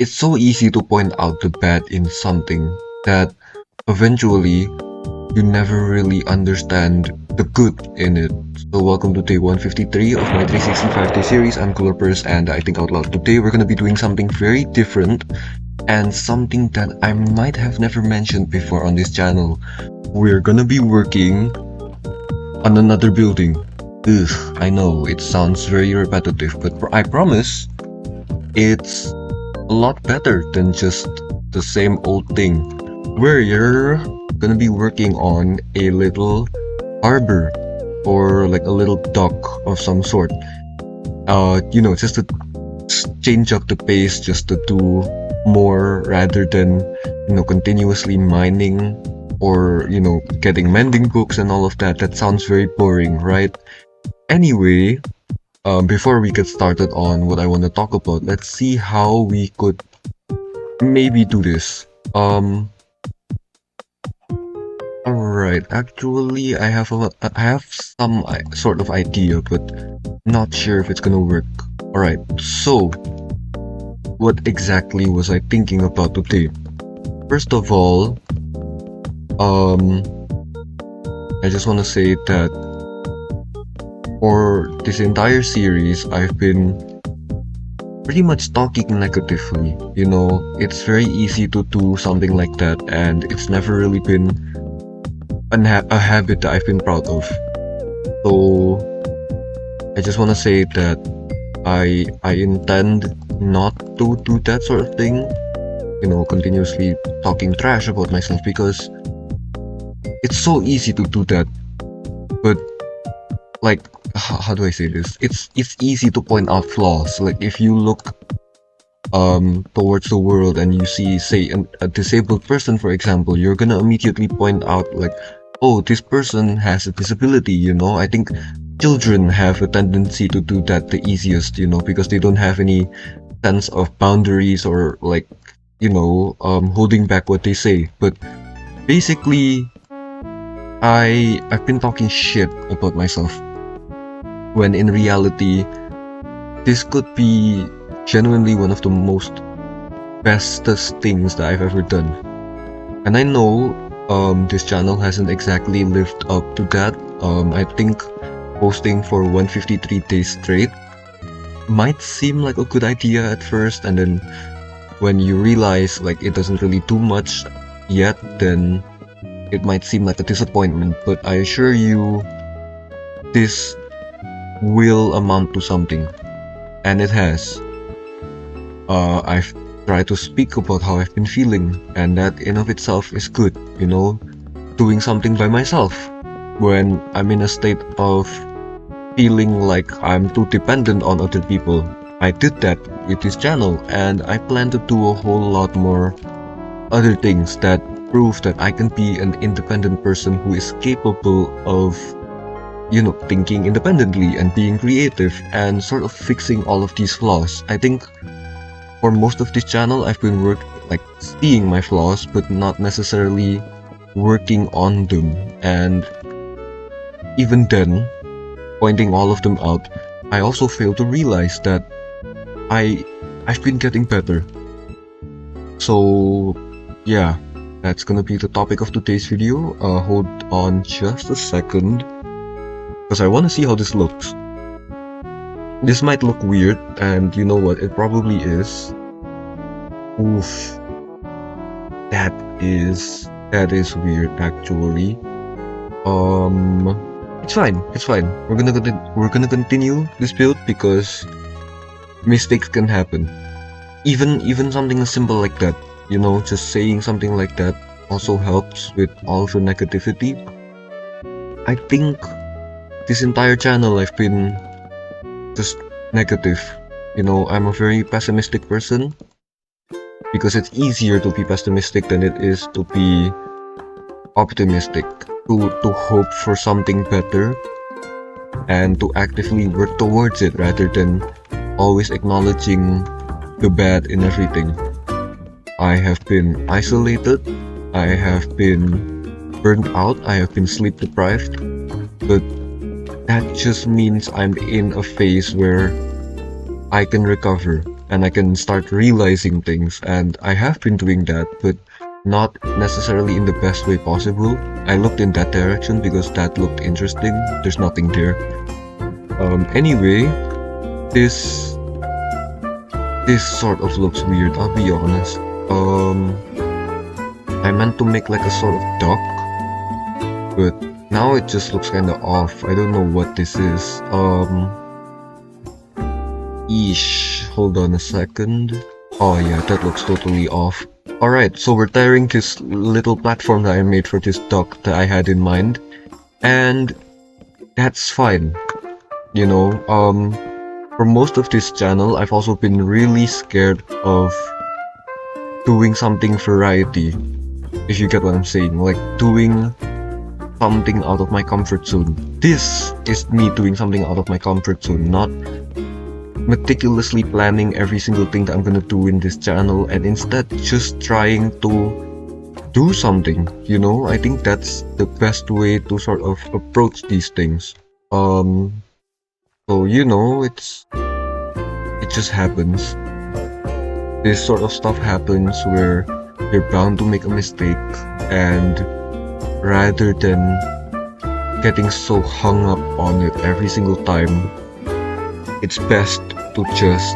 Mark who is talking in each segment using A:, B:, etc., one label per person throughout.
A: It's so easy to point out the bad in something that eventually you never really understand the good in it. So welcome to day 153 of my 365-day series. I'm Glorporous and I think out loud. Today we're gonna be doing something very different and something that I might have never mentioned before on this channel. We're gonna be working on another building. Ugh, I know it sounds very repetitive, but I promise it's a lot better than just the same old thing. We're gonna be working on a little harbor or like a little dock of some sort. Just to change up the pace, just to do more rather than continuously mining or getting mending books and all of that. That sounds very boring, right? Anyway, before we get started on what I want to talk about, let's see how we could maybe do this. Alright, actually I have some sort of idea, but not sure if it's gonna work. Alright, so what exactly was I thinking about today? First of all, I just want to say that for this entire series, I've been pretty much talking negatively. It's very easy to do something like that, and it's never really been a habit that I've been proud of. So I just want to say that I intend not to do that sort of thing, continuously talking trash about myself, because it's so easy to do that. But like, how do I say this? It's easy to point out flaws. Like if you look towards the world and you see, say, a disabled person, for example, you're gonna immediately point out like, oh, this person has a disability. I think children have a tendency to do that the easiest, because they don't have any sense of boundaries or like, holding back what they say. But basically, I've been talking shit about myself, when in reality, this could be genuinely one of the most bestest things that I've ever done. And I know this channel hasn't exactly lived up to that. I think posting for 153 days straight might seem like a good idea at first, and then when you realize like it doesn't really do much yet, then it might seem like a disappointment. But I assure you, this will amount to something, and it has. I've tried to speak about how I've been feeling, and that in of itself is good. Doing something by myself when I'm in a state of feeling like I'm too dependent on other people. I did that with this channel, and I plan to do a whole lot more other things that prove that I can be an independent person who is capable of thinking independently and being creative and sort of fixing all of these flaws. I think for most of this channel, I've been seeing my flaws, but not necessarily working on them. And even then, pointing all of them out, I also fail to realize that I've been getting better. So yeah, that's gonna be the topic of today's video. Hold on just a second, because I want to see how this looks. This might look weird, and you know what, it probably is. Oof, that is weird actually. It's fine. We're gonna continue this build, because mistakes can happen. Even something as simple like that, just saying something like that also helps with all of the negativity. I think this entire channel I've been just negative. I'm a very pessimistic person, because it's easier to be pessimistic than it is to be optimistic, to hope for something better and to actively work towards it, rather than always acknowledging the bad in everything. I have been isolated, I have been burned out, I have been sleep deprived, but that just means I'm in a phase where I can recover. and I can start realizing things. And I have been doing that, but not necessarily in the best way possible. I looked in that direction because that looked interesting. There's nothing there. Anyway, this this sort of looks weird, I'll be honest. I meant to make like a sort of duck, but now it just looks kinda off. I don't know what this is. Hold on a second. Oh yeah, that looks totally off. Alright, so we're tearing this little platform that I made for this duck that I had in mind, and that's fine. You know, for most of this channel, I've also been really scared of doing something variety, if you get what I'm saying, like doing something out of my comfort zone. This is me doing something out of my comfort zone, not meticulously planning every single thing that I'm gonna do in this channel, and instead just trying to do something, you know? I think that's the best way to sort of approach these things. So you know, it just happens. This sort of stuff happens where you're bound to make a mistake, and rather than getting so hung up on it every single time, it's best to just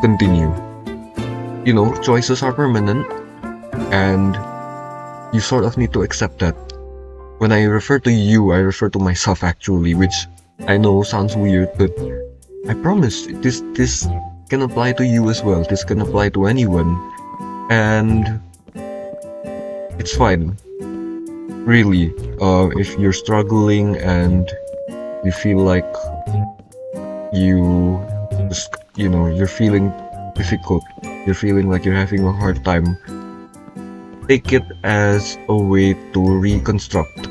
A: continue. You know, choices are permanent, and you sort of need to accept that. When I refer to you, I refer to myself actually, which I know sounds weird, but I promise this can apply to you as well. This can apply to anyone, and it's fine. Really, if you're struggling and you feel like you just, you know, you're feeling difficult, you're feeling like you're having a hard time, take it as a way to reconstruct.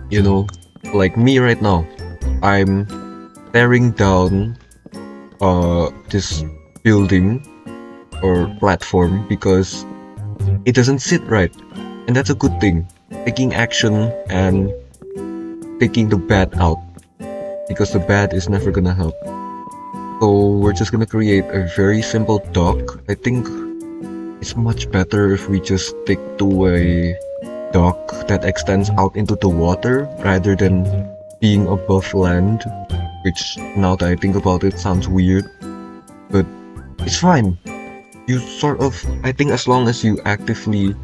A: You know, like me right now, I'm tearing down this building or platform because it doesn't sit right, and that's a good thing. Taking action and taking the bad out, because the bad is never gonna help. So we're just gonna create a very simple dock. I think it's much better if we just stick to a dock that extends out into the water rather than being above land, which now that I think about it sounds weird, but it's fine. You sort of, I think as long as you actively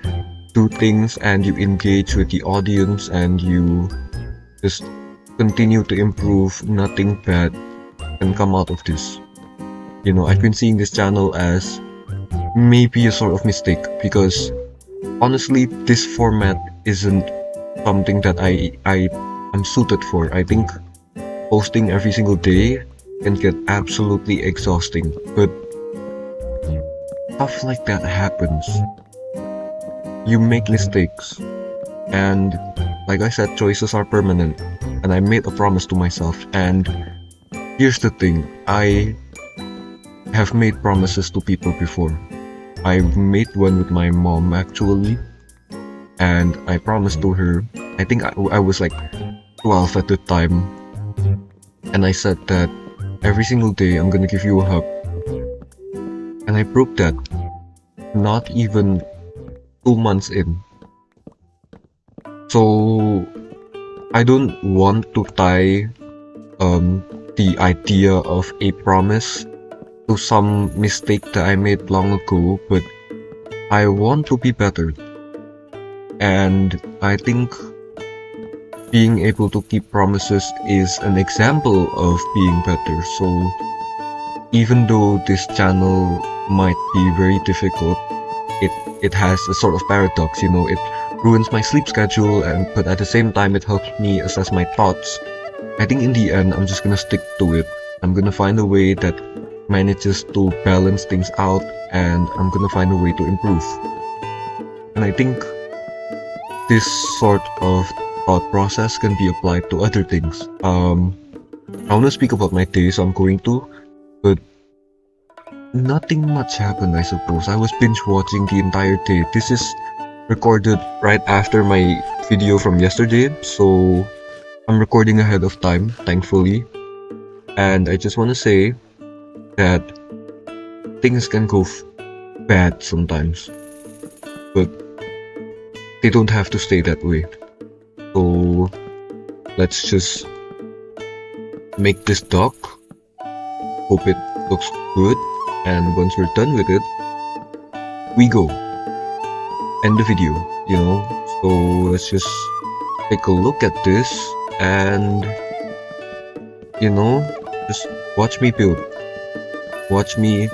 A: do things and you engage with the audience and you just continue to improve, nothing bad can come out of this. You know, I've been seeing this channel as maybe a sort of mistake, because honestly, this format isn't something that I am suited for. I think posting every single day can get absolutely exhausting, but stuff like that happens. You make mistakes, and like I said, choices are permanent, and I made a promise to myself. And here's the thing, I have made promises to people before. I've made one with my mom actually, and I promised to her, I think I was like 12 at the time, and I said that every single day I'm gonna give you a hug, and I broke that not even 2 months in. So I don't want to tie the idea of a promise to some mistake that I made long ago, but I want to be better. And I think being able to keep promises is an example of being better. So even though this channel might be very difficult, it has a sort of paradox, you know, it ruins my sleep schedule, but at the same time it helps me assess my thoughts. I think in the end I'm just gonna stick to it. I'm gonna find a way that manages to balance things out, and I'm gonna find a way to improve. And I think this sort of thought process can be applied to other things. I wanna speak about my day, so I'm going to, but nothing much happened, I suppose. I was binge watching the entire day. This is recorded right after my video from yesterday, so I'm recording ahead of time, thankfully. And I just want to say that things can go bad sometimes, but they don't have to stay that way. So let's just make this dock. Hope it looks good, and once we're done with it, we go end the video, you know. So let's just take a look at this and, you know, just watch me build, watch me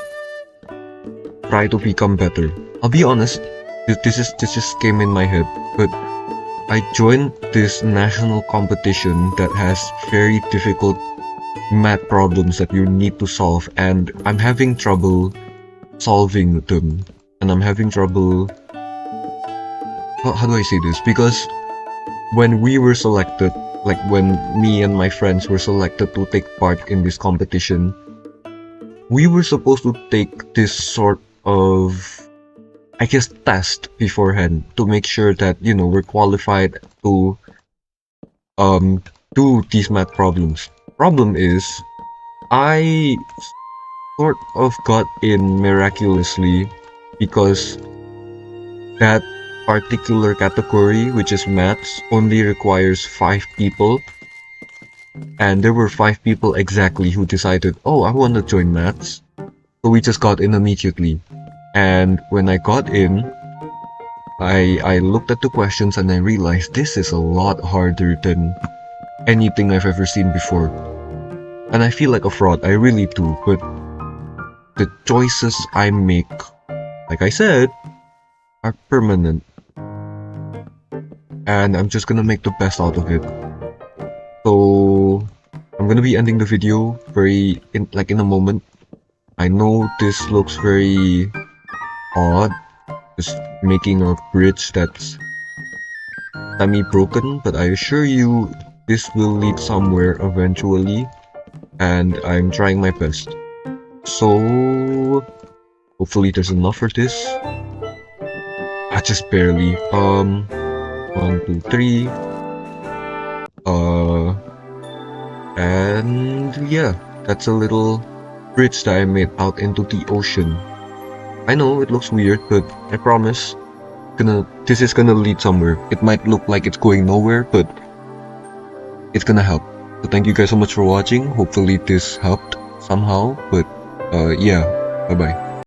A: try to become better. I'll be honest, this just came in my head, but I joined this national competition that has very difficult math problems that you need to solve, and I'm having trouble solving them, and I'm having trouble, how do I say this, because when we were selected, like when me and my friends were selected to take part in this competition, we were supposed to take this sort of, I guess, test beforehand to make sure that, you know, we're qualified to do these math problems. Problem is, I sort of got in miraculously because that particular category, which is maths, only requires 5 people, and there were 5 people exactly who decided, oh, I want to join maths. So we just got in immediately. And when I got in, I looked at the questions and I realized this is a lot harder than anything I've ever seen before. And I feel like a fraud, I really do, but the choices I make, like I said, are permanent. And I'm just gonna make the best out of it. So I'm gonna be ending the video in a moment. I know this looks very odd, just making a bridge that's semi-broken, but I assure you this will lead somewhere eventually, and I'm trying my best. So hopefully there's enough for this. Just barely. 1, 2, 3. And yeah, that's a little bridge that I made out into the ocean. I know it looks weird, but I promise this is gonna lead somewhere. It might look like it's going nowhere, but it's gonna help. So thank you guys so much for watching. Hopefully this helped somehow, but yeah, bye bye.